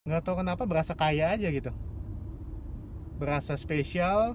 Nggak tahu kenapa berasa kaya aja gitu, berasa spesial.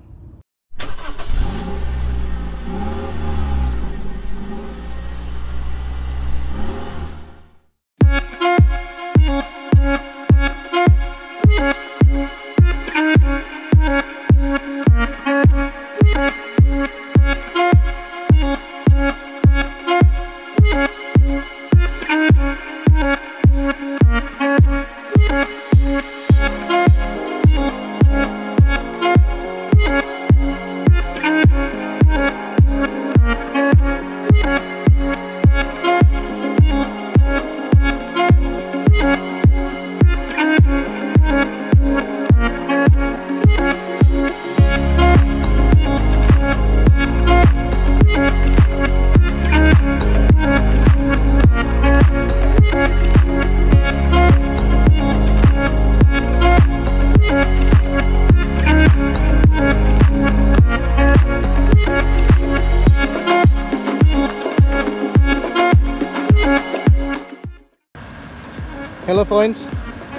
Hello friends,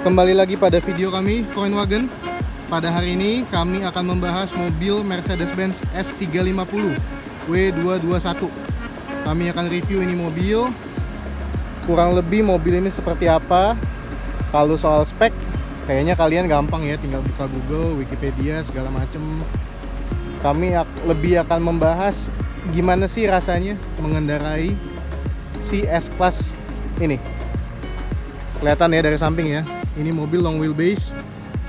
kembali lagi pada video kami Freundwagen. Pada hari ini kami akan membahas mobil Mercedes-Benz S350 W221. Kami akan review ini mobil, kurang lebih mobil ini seperti apa. Kalau soal spek, kayaknya kalian gampang ya, tinggal buka Google, Wikipedia, segala macem. Kami lebih akan membahas gimana sih rasanya mengendarai si S-Class ini. Kelihatan ya dari samping ya, ini mobil long wheelbase,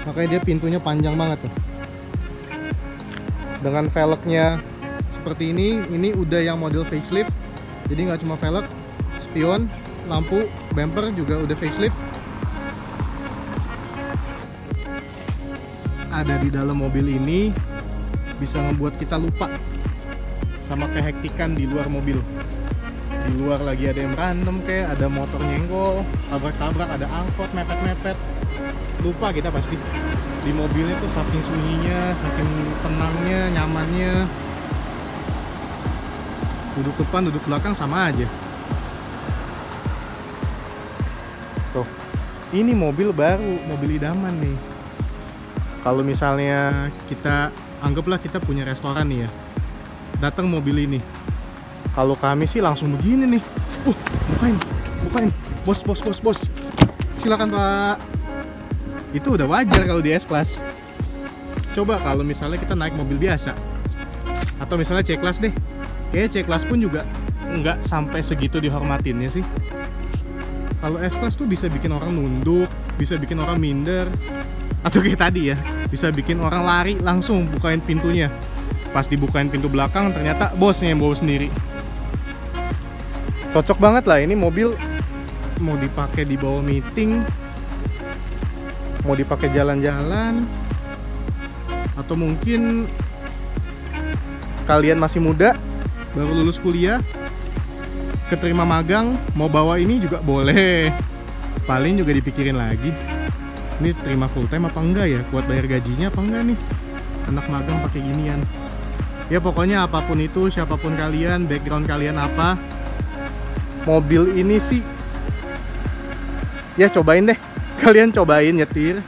makanya dia pintunya panjang banget tuh. Dengan velgnya seperti ini udah yang model facelift. Jadi nggak cuma velg, spion, lampu, bumper juga udah facelift. Ada di dalam mobil ini bisa membuat kita lupa sama kehektikan di luar mobil. Di luar lagi ada yang berantem kayak, ada motor nyenggol, tabrak-tabrak, ada angkot mepet-mepet, lupa kita pasti. Di mobilnya tuh saking sunyinya, saking tenangnya, nyamannya. Duduk depan, duduk belakang sama aja. Tuh, ini mobil baru, mobil idaman nih. Kalau misalnya kita anggaplah kita punya restoran nih ya, datang mobil ini. Kalau kami sih langsung begini nih. Bukain. Bos. Silakan Pak. Itu udah wajar kalau di S-Class. Coba kalau misalnya kita naik mobil biasa, atau misalnya C-Class deh. Kayaknya C-Class pun juga nggak sampai segitu dihormatinnya sih. Kalau S-Class tuh bisa bikin orang nunduk, bisa bikin orang minder, atau kayak tadi ya, bisa bikin orang lari langsung bukain pintunya. Pas dibukain pintu belakang ternyata bosnya yang bawa sendiri. Cocok banget lah, ini mobil mau dipakai di bawah meeting, mau dipakai jalan-jalan, atau mungkin kalian masih muda, baru lulus kuliah, keterima magang, mau bawa ini juga boleh. Paling juga dipikirin lagi, ini terima full time apa enggak ya, buat bayar gajinya apa enggak nih anak magang pakai ginian. Ya pokoknya apapun itu, siapapun kalian, background kalian apa, mobil ini sih ya cobain deh. Kalian cobain nyetir,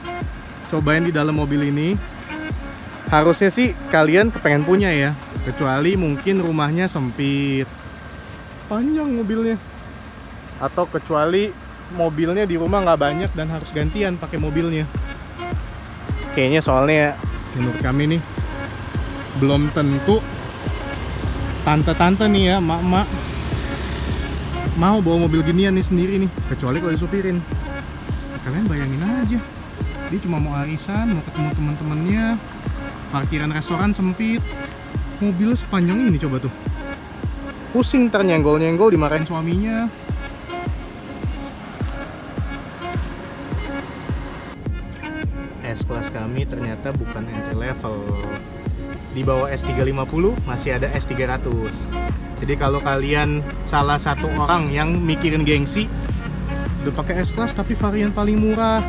cobain di dalam mobil ini. Harusnya sih kalian kepengen punya ya, kecuali mungkin rumahnya sempit, panjang mobilnya, atau kecuali mobilnya di rumah nggak banyak dan harus gantian pakai mobilnya. Kayaknya soalnya menurut kami nih belum tentu tante-tante nih ya, mak-mak mau bawa mobil ginian nih sendiri nih, kecuali kalau disupirin. Kalian bayangin aja, dia cuma mau arisan, mau ketemu teman-temannya, parkiran restoran sempit, mobilnya sepanjang ini coba tuh. Pusing ntar nyenggol-nyenggol dimarahin suaminya. S-Class kami ternyata bukan entry level. Di bawah S350 masih ada S300. Jadi kalau kalian salah satu orang yang mikirin gengsi, udah pakai S-Class tapi varian paling murah,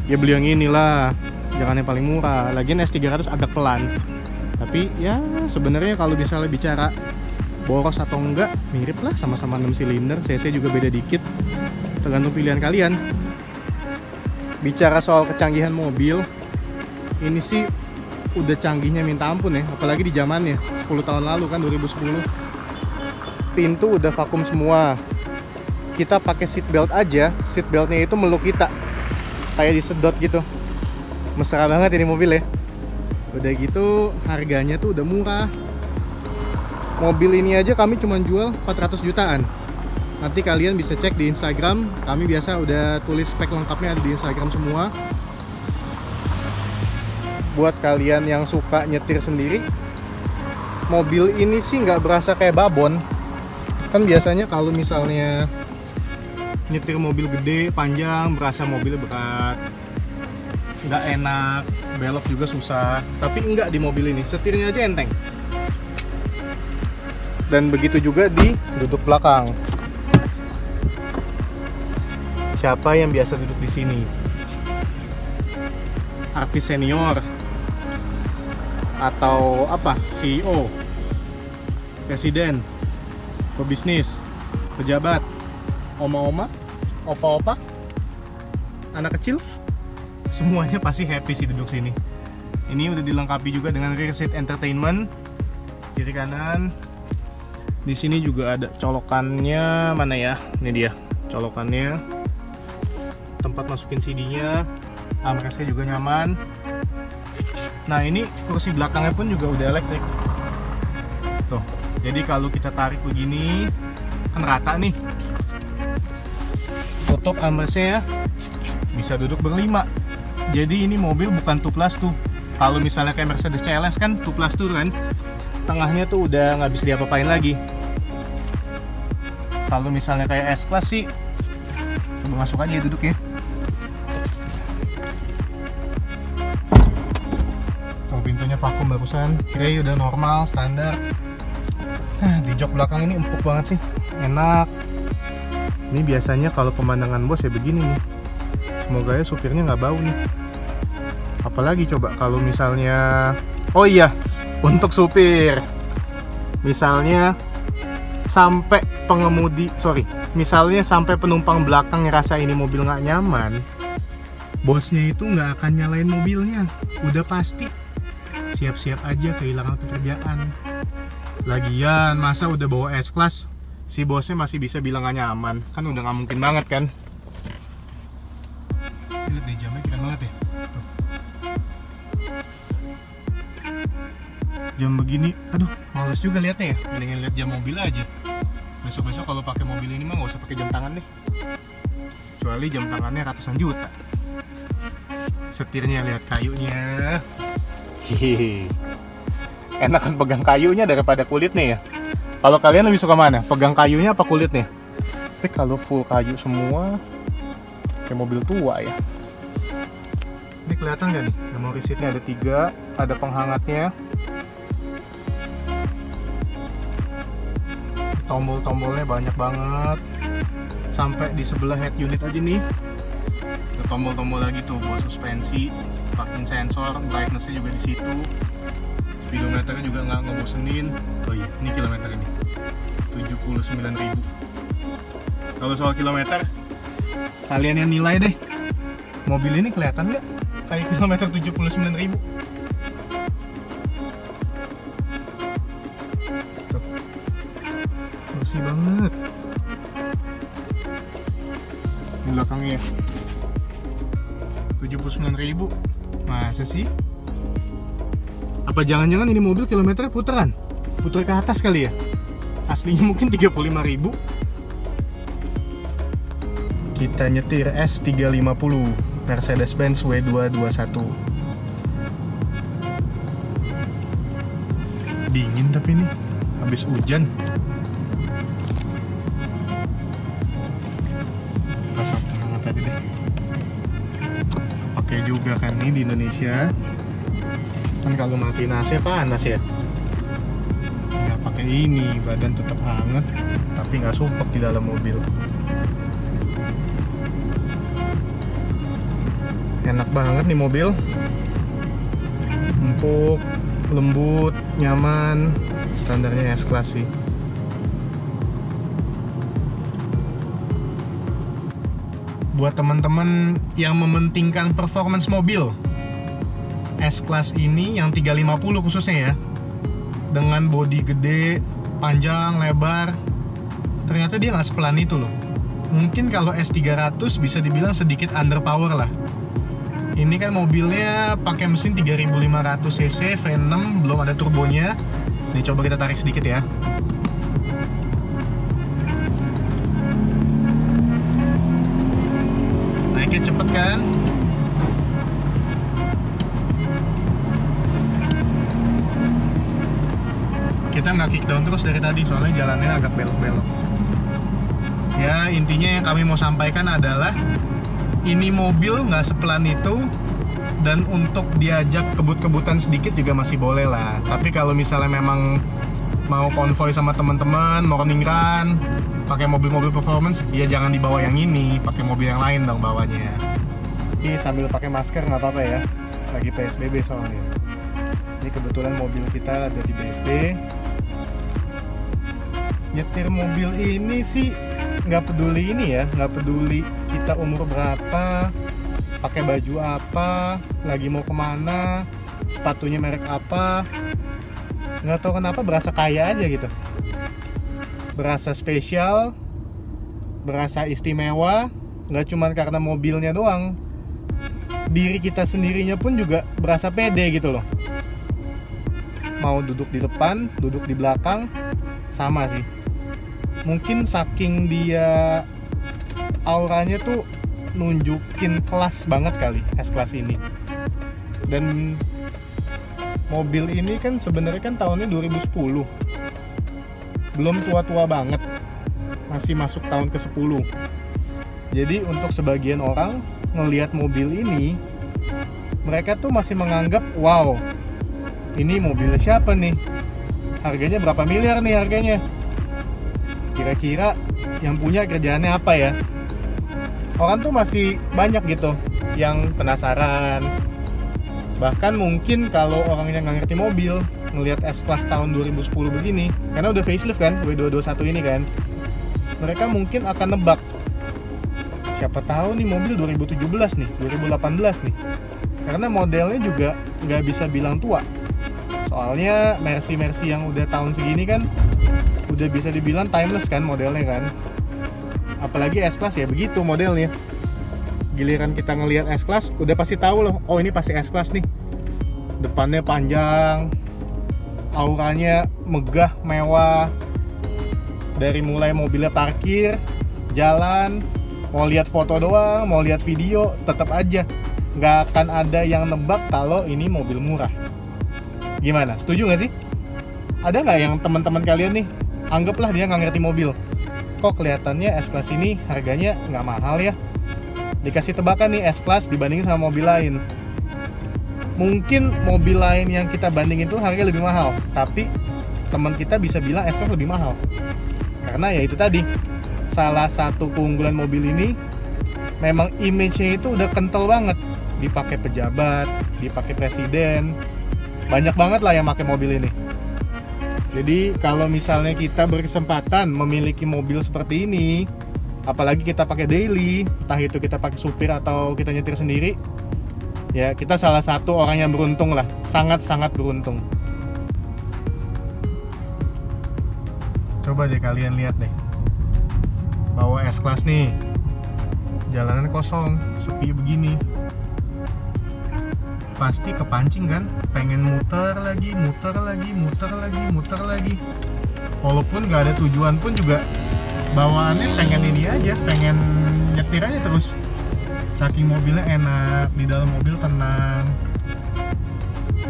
ya beli yang inilah, jangan yang paling murah. Lagian S300 agak pelan. Tapi ya sebenarnya kalau misalnya bicara boros atau enggak, mirip lah, sama-sama 6 silinder, cc juga beda dikit. Tergantung pilihan kalian. bicara soal kecanggihan mobil, ini sih udah canggihnya minta ampun ya, apalagi di zamannya 10 tahun lalu kan, 2010. Pintu udah vakum semua. Kita pakai seat belt aja, seat beltnya itu meluk kita kayak disedot gitu. Mesra banget ini mobil ya. Udah gitu harganya tuh udah murah. Mobil ini aja kami cuma jual 400 jutaan. Nanti kalian bisa cek di Instagram. Kami biasa udah tulis spek lengkapnya ada di Instagram semua. Buat kalian yang suka nyetir sendiri, mobil ini sih nggak berasa kayak babon. Kan biasanya kalau misalnya nyetir mobil gede, panjang, berasa mobilnya berat, nggak enak, belok juga susah. Tapi enggak di mobil ini, setirnya aja enteng. Dan begitu juga di duduk belakang. Siapa yang biasa duduk di sini? Artis senior atau apa? CEO, presiden, pebisnis, pejabat, oma-oma, opa-opa, anak kecil, semuanya pasti happy sih duduk sini. Ini udah dilengkapi juga dengan rear seat entertainment, kiri kanan. Di sini juga ada colokannya, mana ya? Ini dia colokannya. Tempat masukin CD-nya, armrestnya juga nyaman. Nah ini kursi belakangnya pun juga udah elektrik. Tuh, jadi kalau kita tarik begini kan rata nih. Tutup armrestnya ya, bisa duduk berlima. Jadi ini mobil bukan 2+2. Kalau misalnya kayak Mercedes CLS kan 2+2 kan, tengahnya tuh udah nggak bisa diapa-apain lagi. Kalau misalnya kayak S-Class sih, coba masuk aja duduk ya. Tuh pintunya vakum barusan, kira udah normal, standar. Nah, di jok belakang ini empuk banget sih, enak. Ini biasanya kalau pemandangan bos ya begini nih. Semoga ya supirnya nggak bau nih. Apalagi coba kalau misalnya, oh iya, untuk supir, misalnya sampai misalnya sampai penumpang belakang ngerasa ini mobil nggak nyaman, bosnya itu nggak akan nyalain mobilnya, udah pasti siap-siap aja kehilangan pekerjaan. Lagian masa udah bawa S-Class, si bosnya masih bisa bilang nggak nyaman, kan udah nggak mungkin banget kan. Lihat deh jamnya keren banget ya. Tuh. Jam begini, aduh males juga liatnya ya, mendingan lihat jam mobil aja. Besok-besok kalau pakai mobil ini mah nggak usah pakai jam tangan deh, kecuali jam tangannya ratusan juta. Setirnya lihat kayunya, hihihi, enakan pegang kayunya daripada kulitnya ya. Kalau kalian lebih suka mana, pegang kayunya apa kulitnya? Tapi kalau full kayu semua, kayak mobil tua ya. Ini kelihatan nggak nih, memory seatnya ada 3, ada penghangatnya. Tombol-tombolnya banyak banget, sampai di sebelah head unit aja nih ada tombol-tombol lagi tuh buat suspensi, parking sensor, brightness-nya juga di situ, speedometernya juga nggak ngebosenin. Oh iya, ini kilometer ini 79.000. Kalau soal kilometer, kalian yang nilai deh, mobil ini kelihatan nggak kayak kilometer 79.000? Bersih banget. Di belakangnya 79.000. Masa sih? Apa jangan-jangan ini mobil kilometernya puteran? Puter ke atas kali ya? Aslinya mungkin 35.000. Kita nyetir S350 Mercedes-Benz W221. Dingin tapi nih, habis hujan. Pasang penghangat tadi deh. Pakai juga kan nih di Indonesia. Kan kalau matiin AC panas ya. Nggak pakai ini, badan tetap hangat, tapi nggak sumpek di dalam mobil. Enak banget nih mobil, empuk, lembut, nyaman, standarnya S-Class sih. buat teman-teman yang mementingkan performance mobil, S-Class ini yang 350 khususnya ya, dengan bodi gede, panjang, lebar, ternyata dia nggak sepelan itu loh. Mungkin kalau S300 bisa dibilang sedikit underpower lah. Ini kan mobilnya pakai mesin 3500 cc, V6, belum ada turbonya. Nih coba kita tarik sedikit ya. Naiknya cepet kan? Kita nggak kick down terus dari tadi, soalnya jalannya agak belok-belok. Ya, intinya yang kami mau sampaikan adalah ini mobil nggak sepelan itu, dan untuk diajak kebut-kebutan sedikit juga masih boleh lah. Tapi kalau misalnya memang mau konvoy sama teman-teman, morning run, pakai mobil-mobil performance, ya jangan dibawa yang ini, pakai mobil yang lain dong bawanya. Ini sambil pakai masker nggak apa-apa ya, lagi PSBB soalnya. Ini kebetulan mobil kita ada di BSD. Nyetir mobil ini sih nggak peduli ini ya, nggak peduli kita umur berapa, pakai baju apa, lagi mau kemana, sepatunya merek apa, nggak tahu kenapa berasa kaya aja gitu, berasa spesial, berasa istimewa. Nggak cuman karena mobilnya doang, diri kita sendirinya pun juga berasa pede gitu loh. Mau duduk di depan, duduk di belakang, sama sih. Mungkin saking dia auranya tuh nunjukin kelas banget kali S-Class ini. Dan mobil ini kan sebenarnya kan tahunnya 2010, belum tua-tua banget, masih masuk tahun ke-10. Jadi untuk sebagian orang ngelihat mobil ini, mereka tuh masih menganggap, wow, ini mobilnya siapa nih, harganya berapa miliar nih harganya, kira-kira yang punya kerjaannya apa ya. Orang tuh masih banyak gitu yang penasaran. Bahkan mungkin kalau orangnya nggak ngerti mobil, ngelihat S-Class tahun 2010 begini, karena udah facelift kan, W221 ini kan, mereka mungkin akan nebak, siapa tahu nih mobil 2017 nih, 2018 nih. Karena modelnya juga nggak bisa bilang tua. Soalnya Mercy yang udah tahun segini kan udah bisa dibilang timeless kan modelnya kan. Apalagi S-Class ya begitu modelnya. Giliran kita ngelihat S-Class udah pasti tahu loh, oh ini pasti S-Class nih. Depannya panjang, auranya megah, mewah. Dari mulai mobilnya parkir, jalan, mau lihat foto doang, mau lihat video, tetap aja nggak akan ada yang nebak kalau ini mobil murah. Gimana? Setuju nggak sih? Ada nggak yang teman-teman kalian nih, anggaplah dia nggak ngerti mobil, kok kelihatannya S-Class ini harganya nggak mahal ya? Dikasih tebakan nih S-Class dibandingin sama mobil lain. Mungkin mobil lain yang kita bandingin itu harganya lebih mahal, tapi teman kita bisa bilang S-Class lebih mahal. Karena ya itu tadi, salah satu keunggulan mobil ini memang image-nya itu udah kental banget. Dipakai pejabat, dipakai presiden, banyak banget lah yang pakai mobil ini. Jadi kalau misalnya kita berkesempatan memiliki mobil seperti ini, apalagi kita pakai daily, entah itu kita pakai supir atau kita nyetir sendiri, ya kita salah satu orang yang beruntung lah, sangat-sangat beruntung. Coba deh kalian lihat deh, bawa S-Class nih, jalanan kosong, sepi begini, pasti kepancing kan, pengen muter lagi. Walaupun nggak ada tujuan pun juga bawaannya pengen ini aja, pengen nyetir aja terus. Saking mobilnya enak, di dalam mobil tenang.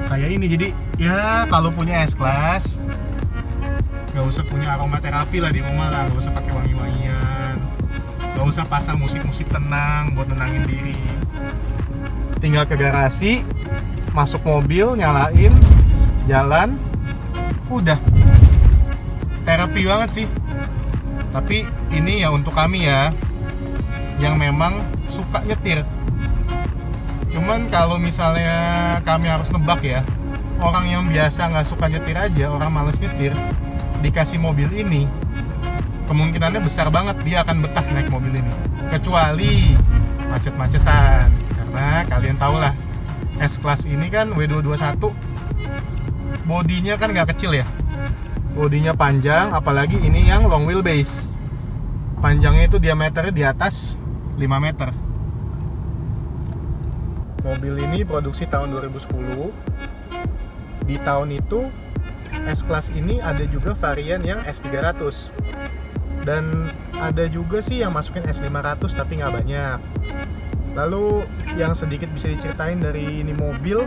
Kayak ini, jadi ya kalau punya S-Class nggak usah punya aromaterapi lah di rumah lah, nggak usah pakai wangi-wangian, nggak usah pasang musik-musik tenang buat nenangin diri. Tinggal ke garasi, masuk mobil, nyalain, jalan, udah terapi banget sih. Tapi ini ya untuk kami ya yang memang suka nyetir. Cuman kalau misalnya kami harus nebak ya, orang yang biasa nggak suka nyetir aja, orang males nyetir, dikasih mobil ini, kemungkinannya besar banget dia akan betah naik mobil ini. Kecuali macet-macetan. Karena kalian tahu lah, S-Class ini kan W221 bodinya kan nggak kecil ya, bodinya panjang, apalagi ini yang long wheelbase. Panjangnya itu diameternya di atas 5 meter. Mobil ini produksi tahun 2010. Di tahun itu S-Class ini ada juga varian yang S300, dan ada juga sih yang masukin S500 tapi nggak banyak. Lalu yang sedikit bisa diceritain dari ini mobil,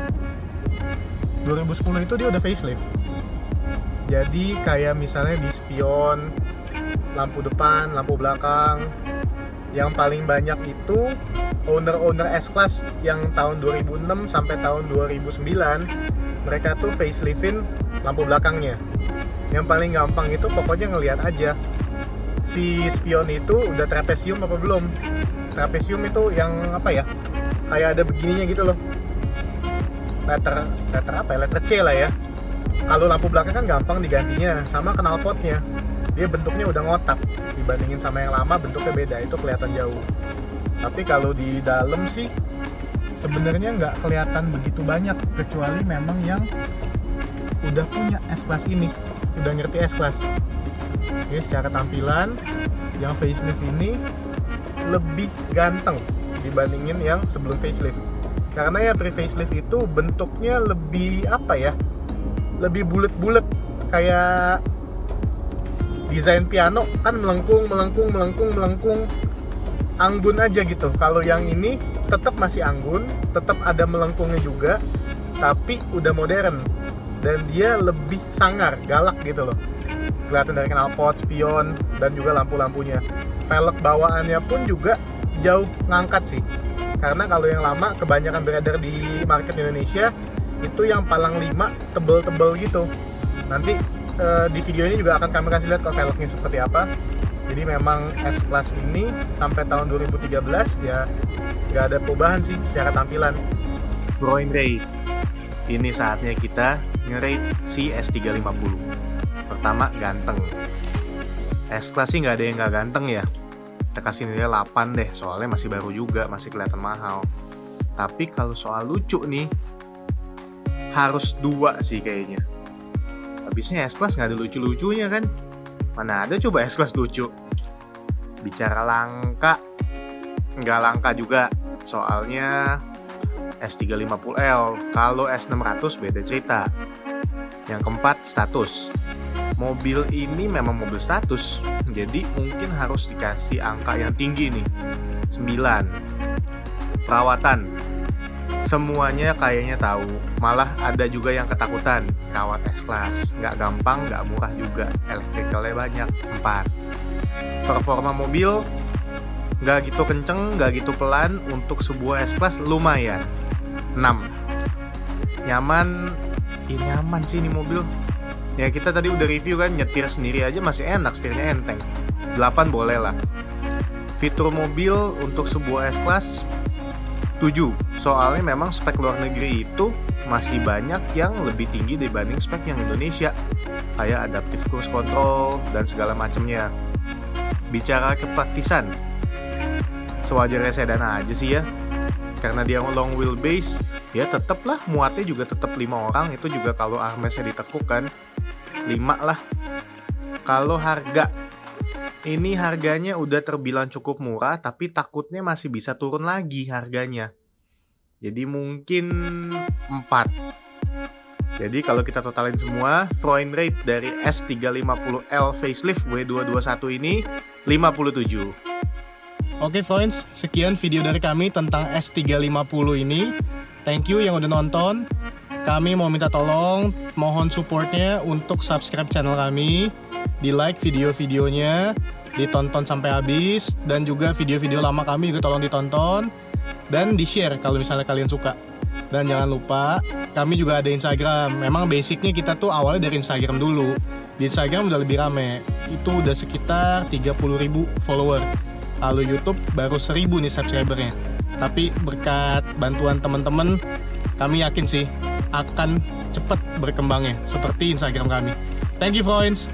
2010 itu dia udah facelift. Jadi kayak misalnya di spion, lampu depan, lampu belakang. Yang paling banyak itu owner S-Class yang tahun 2006 sampai tahun 2009, mereka tuh faceliftin lampu belakangnya. Yang paling gampang itu pokoknya ngelihat aja si spion itu udah trapesium apa belum. Trapesium itu yang apa ya, kayak ada begininya gitu loh, letter apa ya, letter C lah ya. Kalau lampu belakang kan gampang digantinya, sama knalpotnya dia bentuknya udah ngotak, dibandingin sama yang lama bentuknya beda, itu kelihatan jauh. Tapi kalau di dalam sih sebenarnya nggak kelihatan begitu banyak, kecuali memang yang udah punya S-Class ini, udah ngerti S-Class. Oke, secara tampilan yang facelift ini lebih ganteng dibandingin yang sebelum facelift. Karena ya pre-facelift itu bentuknya lebih apa ya, lebih bulet-bulet, kayak desain piano kan melengkung, anggun aja gitu. Kalau yang ini tetap masih anggun, tetap ada melengkungnya juga, tapi udah modern dan dia lebih sangar, galak gitu loh. Kelihatan dari knalpot, spion, dan juga lampu-lampunya. Velg bawaannya pun juga jauh ngangkat sih. Karena kalau yang lama kebanyakan beredar di market Indonesia itu yang palang 5 tebel-tebel gitu. Nanti di video ini juga akan kami kasih lihat ke velgnya seperti apa. Jadi memang S-Class ini sampai tahun 2013 ya nggak ada perubahan sih secara tampilan. Frame rate. Ini saatnya kita nge-rate si S350. Pertama, ganteng. S-Class sih nggak ada yang nggak ganteng ya. Kita kasih nilai 8 deh, soalnya masih baru juga, masih kelihatan mahal. Tapi kalau soal lucu nih, harus 2 sih kayaknya. Habisnya S-Class nggak ada lucu-lucunya kan? Mana ada coba S-Class lucu? Bicara langka, nggak langka juga. Soalnya S350L, kalau S600 beda cerita. Yang keempat, status. Mobil ini memang mobil status, jadi mungkin harus dikasih angka yang tinggi nih, 9. Perawatan. Semuanya kayaknya tahu, malah ada juga yang ketakutan rawat S-Class. Nggak gampang, nggak murah juga, elektrikalnya banyak. 4. Performa mobil nggak gitu kenceng, nggak gitu pelan, untuk sebuah S-Class lumayan. 6. Nyaman, nyaman sih ini mobil. Ya kita tadi udah review kan, nyetir sendiri aja masih enak, setirnya enteng. 8 boleh lah. Fitur mobil untuk sebuah S-Class 7. Soalnya memang spek luar negeri itu masih banyak yang lebih tinggi dibanding spek yang Indonesia, kayak adaptive cruise control dan segala macamnya. Bicara kepraktisan, sewajarnya sedan aja sih ya. Karena dia long wheelbase, ya tetep lah muatnya juga tetap 5 orang. Itu juga kalau armresnya ditekuk kan 5 lah. Kalau harga, ini harganya udah terbilang cukup murah, tapi takutnya masih bisa turun lagi harganya. Jadi mungkin 4. Jadi kalau kita totalin semua, frame rate dari S350L facelift W221 ini 57. Oke friends, sekian video dari kami tentang S350 ini. Thank you yang udah nonton. Kami mau minta tolong, mohon supportnya untuk subscribe channel kami, di like video-videonya, ditonton sampai habis, dan juga video-video lama kami juga tolong ditonton dan di-share kalau misalnya kalian suka. Dan jangan lupa, kami juga ada Instagram. Memang basicnya kita tuh awalnya dari Instagram dulu. Di Instagram udah lebih rame, itu udah sekitar 30.000 follower. Kalau YouTube baru 1.000 nih subscribernya. Tapi berkat bantuan teman-teman, kami yakin sih akan cepat berkembangnya seperti Instagram kami. Thank you friends.